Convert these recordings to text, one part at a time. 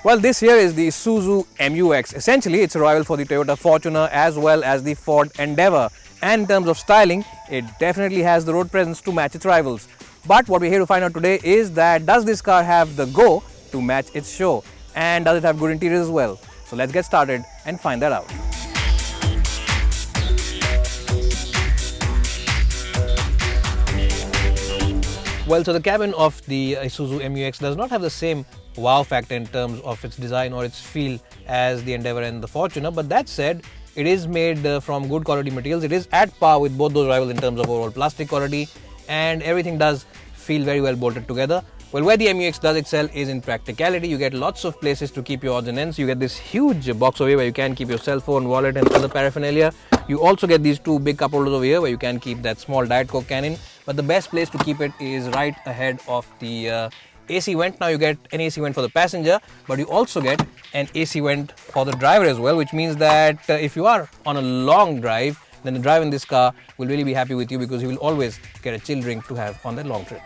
Well, this here is the Isuzu MU-X. Essentially, it's a rival for the Toyota Fortuner as well as the Ford Endeavour. And in terms of styling, it definitely has the road presence to match its rivals. But what we're here to find out today is that does this car have the go to match its show? And does it have good interiors as well? So let's get started and find that out. Well, so the cabin of the Isuzu MU-X does not have the same wow factor in terms of its design or its feel as the Endeavour and the Fortuner, but that said, it is made from good quality materials. It is at par with both those rivals in terms of overall plastic quality, and everything does feel very well bolted together. Well, where the MU-X does excel is in practicality. You get lots of places to keep your odds and ends. You get this huge box over here where you can keep your cell phone, wallet and other paraphernalia. You also get these two big cup holders over here where you can keep that small Diet Coke can in. But the best place to keep it is right ahead of the AC vent. Now you get an AC vent for the passenger, but you also get an AC vent for the driver as well, which means that if you are on a long drive, then the driver in this car will really be happy with you because he will always get a chill drink to have on that long trip.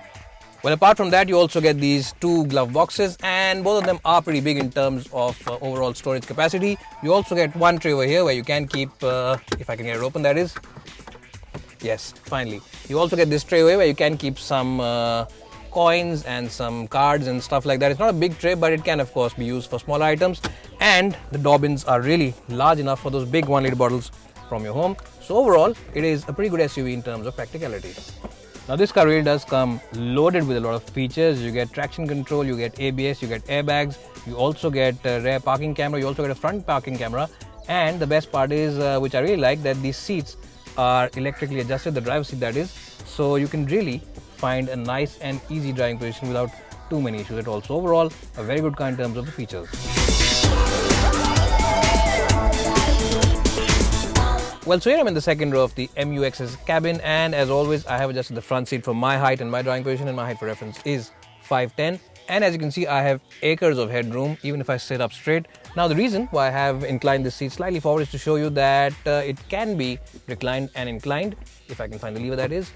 Well, apart from that, you also get these two glove boxes, and both of them are pretty big in terms of overall storage capacity. You also get one tray over here where you can keep, if I can get it open, that is. Yes, finally. You also get this tray away where you can keep some coins and some cards and stuff like that. It's not a big tray, but it can of course be used for smaller items. And the door bins are really large enough for those big 1 litre bottles from your home. So overall, it is a pretty good SUV in terms of practicality. Now this car really does come loaded with a lot of features. You get traction control, you get ABS, you get airbags, you also get a rear parking camera, you also get a front parking camera. And the best part is, which I really like, that these seats are electrically adjusted, the driver's seat that is, so you can really find a nice and easy driving position without too many issues at all. So overall, a very good car in terms of the features. Well, so here I'm in the second row of the MU-X's cabin, and as always I have adjusted the front seat for my height and my driving position, and my height for reference is 5'10", and as you can see I have acres of headroom even if I sit up straight. Now the reason why I have inclined this seat slightly forward is to show you that it can be reclined and inclined, if I can find the lever that is.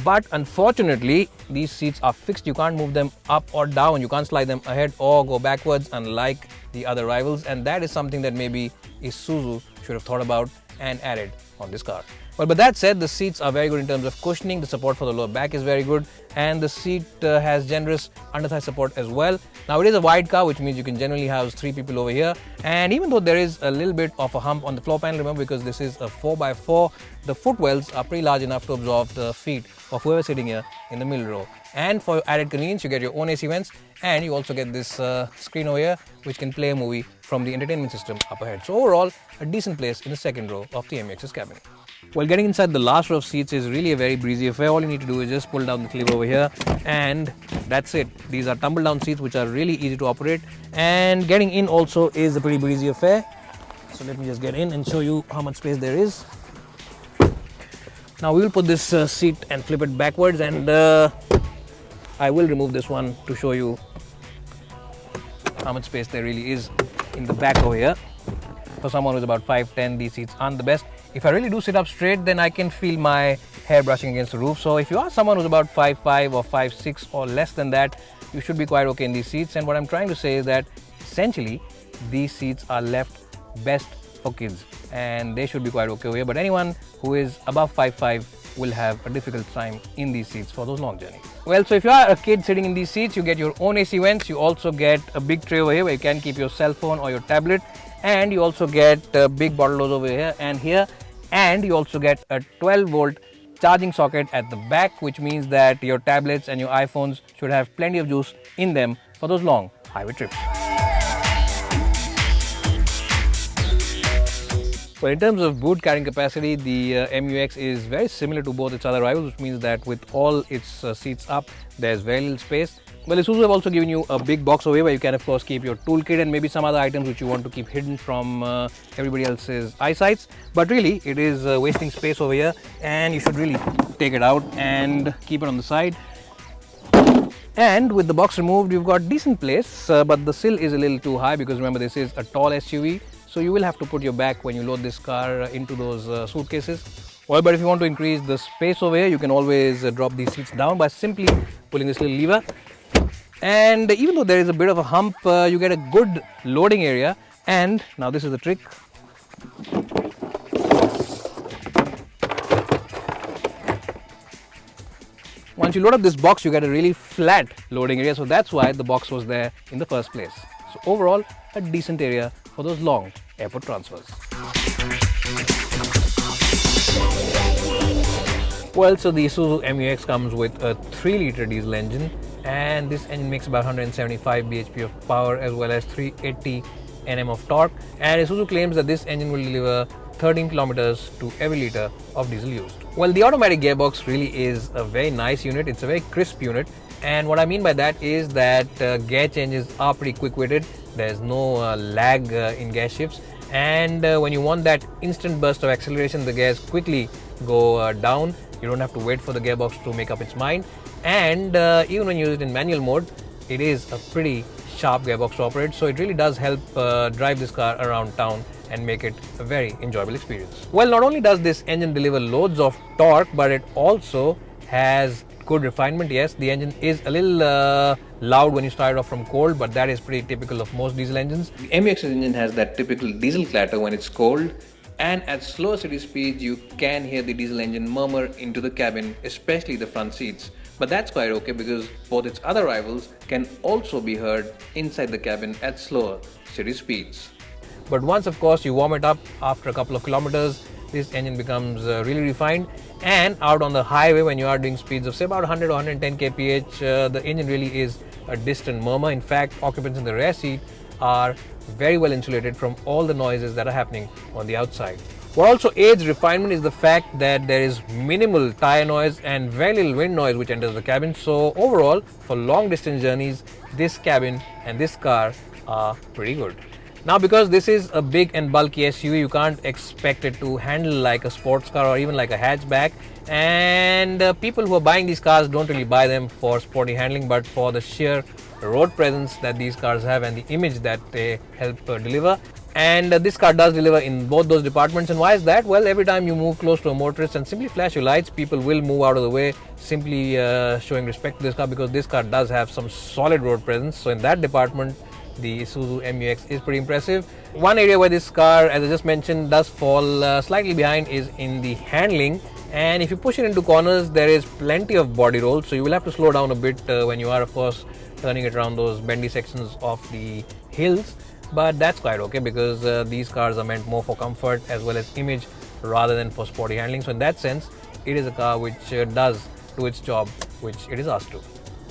But unfortunately, these seats are fixed. You can't move them up or down. You can't slide them ahead or go backwards unlike the other rivals, and that is something that maybe Isuzu should have thought about and added on this car. Well, but that said, the seats are very good in terms of cushioning. The support for the lower back is very good, and the seat has generous under-thigh support as well. Now it is a wide car, which means you can generally house 3 people over here, and even though there is a little bit of a hump on the floor panel, remember, because this is a 4x4, the footwells are pretty large enough to absorb the feet of whoever is sitting here in the middle row. And for added convenience, you get your own AC vents, and you also get this screen over here which can play a movie from the entertainment system up ahead. So overall, a decent place in the second row of the MU-X's cabin. Well, getting inside the last row of seats is really a very breezy affair. All you need to do is just pull down the clip over here, and that's it. These are tumble down seats which are really easy to operate, and getting in also is a pretty breezy affair. So let me just get in and show you how much space there is. Now we will put this seat and flip it backwards, and I will remove this one to show you how much space there really is in the back over here. For someone who's about 5'10", these seats aren't the best. If I really do sit up straight, then I can feel my hair brushing against the roof. So if you are someone who's about 5'5" or 5'6" or less than that, you should be quite okay in these seats. And what I'm trying to say is that essentially these seats are left best for kids, and they should be quite okay over here. But anyone who is above 5'5" will have a difficult time in these seats for those long journeys. Well, so if you are a kid sitting in these seats, you get your own AC vents. You also get a big tray over here where you can keep your cell phone or your tablet, and you also get big bottle doors over here and here, and you also get a 12-volt charging socket at the back, which means that your tablets and your iPhones should have plenty of juice in them for those long highway trips. Well, in terms of boot carrying capacity, the MU-X is very similar to both its other rivals, which means that with all its seats up, there's very little space. Well, Isuzu have also given you a big box over here where you can of course keep your toolkit and maybe some other items which you want to keep hidden from everybody else's eyesights. But really, it is wasting space over here, and you should really take it out and keep it on the side. And with the box removed, you've got decent place, but the sill is a little too high because remember, this is a tall SUV. So you will have to put your back when you load this car into those suitcases. Well, but if you want to increase the space over here, you can always drop these seats down by simply pulling this little lever. And even though there is a bit of a hump, you get a good loading area. And now this is the trick. Once you load up this box, you get a really flat loading area, so that's why the box was there in the first place. So overall, a decent area for those long airport transfers. Well, so the Isuzu MU-X comes with a 3-liter diesel engine, and this engine makes about 175 bhp of power as well as 380 Nm of torque. And Isuzu claims that this engine will deliver 13 kilometers to every liter of diesel used. Well, the automatic gearbox really is a very nice unit. It's a very crisp unit, and what I mean by that is that gear changes are pretty quick-witted. There's no lag in gear shifts, and when you want that instant burst of acceleration, the gears quickly go down. You don't have to wait for the gearbox to make up its mind, and even when you use it in manual mode, it is a pretty sharp gearbox to operate, so it really does help drive this car around town and make it a very enjoyable experience. Well, not only does this engine deliver loads of torque, but it also has good refinement. Yes, the engine is a little loud when you start off from cold, but that is pretty typical of most diesel engines. The MU-X engine has that typical diesel clatter when it's cold, and at slower city speeds you can hear the diesel engine murmur into the cabin, especially the front seats. But that's quite okay because both its other rivals can also be heard inside the cabin at slower city speeds. But once, of course, you warm it up after a couple of kilometers, this engine becomes really refined, and out on the highway when you are doing speeds of say about 100 or 110 kph, the engine really is a distant murmur. In fact, occupants in the rear seat are very well insulated from all the noises that are happening on the outside. What also aids refinement is the fact that there is minimal tire noise and very little wind noise which enters the cabin. So overall, for long distance journeys, this cabin and this car are pretty good. Now, because this is a big and bulky SUV, you can't expect it to handle like a sports car or even like a hatchback. And people who are buying these cars don't really buy them for sporty handling, but for the sheer road presence that these cars have and the image that they help deliver. And this car does deliver in both those departments. And why is that? Well, every time you move close to a motorist and simply flash your lights, people will move out of the way, simply showing respect to this car, because this car does have some solid road presence. So in that department, the Isuzu MU-X is pretty impressive. One area where this car, as I just mentioned, does fall slightly behind is in the handling. And if you push it into corners, there is plenty of body roll, so you will have to slow down a bit when you are, of course, turning it around those bendy sections of the hills. But that's quite okay because these cars are meant more for comfort as well as image rather than for sporty handling. So in that sense, it is a car which does do its job which it is asked to.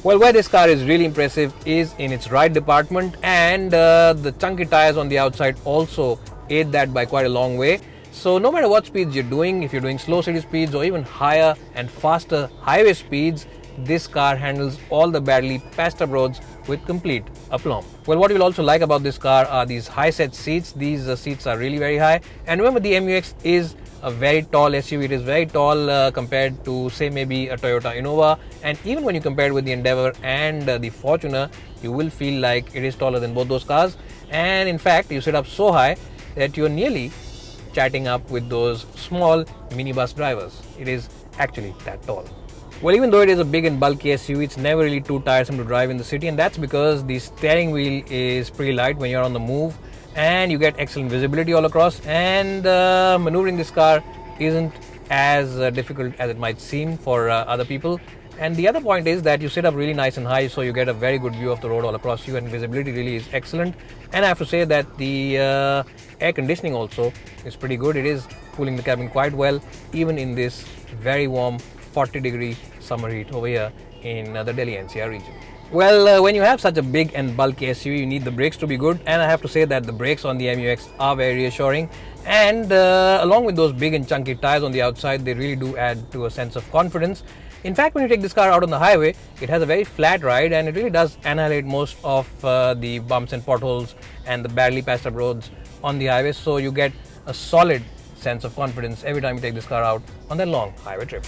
Well, where this car is really impressive is in its ride department, and the chunky tires on the outside also aid that by quite a long way. So no matter what speeds you're doing, if you're doing slow city speeds or even higher and faster highway speeds, this car handles all the badly patched up roads with complete aplomb. Well, what you'll also like about this car are these high set seats. These seats are really very high, and remember, the MU-X is a very tall SUV. It is very tall compared to say maybe a Toyota Innova, and even when you compare it with the Endeavour and the Fortuner, you will feel like it is taller than both those cars. And in fact, you sit up so high that you're nearly chatting up with those small minibus drivers. It is actually that tall. Well, even though it is a big and bulky SUV, it's never really too tiresome to drive in the city, and that's because the steering wheel is pretty light when you're on the move, and you get excellent visibility all across, and maneuvering this car isn't as difficult as it might seem for other people. And the other point is that you sit up really nice and high, so you get a very good view of the road all across you, and visibility really is excellent. And I have to say that the air conditioning also is pretty good. It is cooling the cabin quite well, even in this very warm 40-degree summer heat over here in the Delhi NCR region. Well, when you have such a big and bulky SUV, you need the brakes to be good, and I have to say that the brakes on the MU-X are very reassuring, and along with those big and chunky tires on the outside, they really do add to a sense of confidence. In fact, when you take this car out on the highway, it has a very flat ride, and it really does annihilate most of the bumps and potholes and the badly patched up roads on the highway, so you get a solid sense of confidence every time you take this car out on that long highway trip.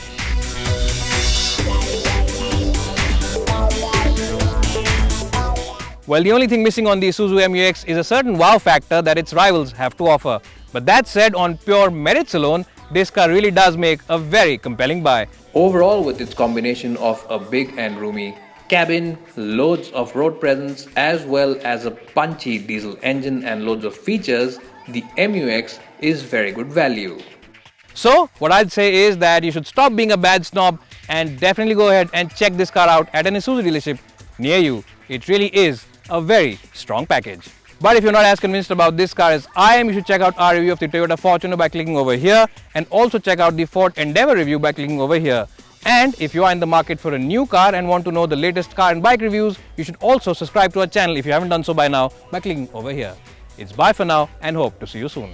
Well, the only thing missing on the Isuzu MU-X is a certain wow factor that its rivals have to offer. But that said, on pure merits alone, this car really does make a very compelling buy. Overall, with its combination of a big and roomy cabin, loads of road presence, as well as a punchy diesel engine and loads of features, the MU-X is very good value. So, what I'd say is that you should stop being a bad snob and definitely go ahead and check this car out at an Isuzu dealership near you. It really is a very strong package. But if you're not as convinced about this car as I am, you should check out our review of the Toyota Fortuner by clicking over here, and also check out the Ford Endeavour review by clicking over here. And if you are in the market for a new car and want to know the latest car and bike reviews, you should also subscribe to our channel if you haven't done so by now by clicking over here. It's bye for now and hope to see you soon.